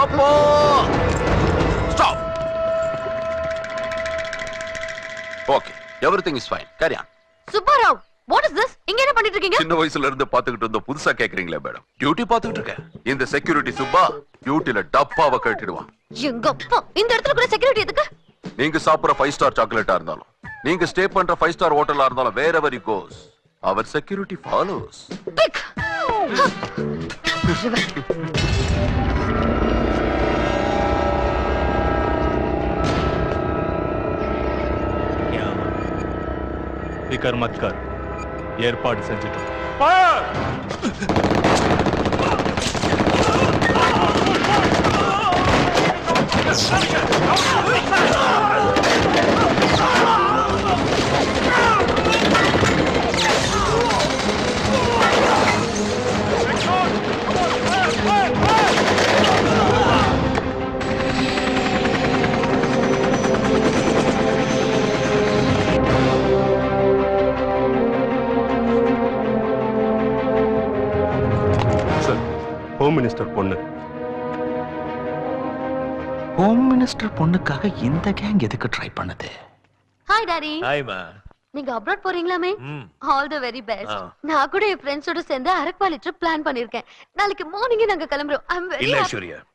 அப்போ stop. Okay, everything is fine. Carry on. Subbarao, what is this? இங்க என்ன பண்ணிட்டு இருக்கீங்க? சின்ன வயசுல இருந்து பாத்துக்கிட்டு இருந்த புதுசா கேக்குறீங்களே மேடம். டியூட்டி பாத்துக்கிட்டு இருக்கேன். இந்த செக்யூரிட்டி சுப்பா டியூட்டில டப்பாவை கட்டிடுவான். எங்க அப்பா, இந்த இடத்துல கூட செக்யூரிட்டி எதுக்கு? நீங்க சாப்பிடுற 5 ஸ்டார் சாக்லேட்டா இருந்தாலும், நீங்க ஸ்டே பண்ற 5 ஸ்டார் ஹோட்டலா இருந்தாலும், wherever he goes, our security follows. பிக். फिकर मत कर, ஏற்பாடு செஞ்சுட்டோம். ஹோம் மினிஸ்டர் பொண்ணு. ஹோம் மினிஸ்டர் பொண்ணுக்காக இந்த கேங் எதுக்கு ட்ரை பண்ணுது? Hi daddy. ஹாய்மா. நீங்க அப்ராட் போறீங்களாமே? All the very best. நான் கூட என் ஃப்ரெண்ட்ஸோட சேர்ந்து அரக்வாலி ட்ரிப் பிளான் பண்ணிருக்கேன். நாளைக்கு மார்னிங் நாங்க கிளம்புறோம். ஐ அம் வெரி இல்ல ஐஸ்வர்யா,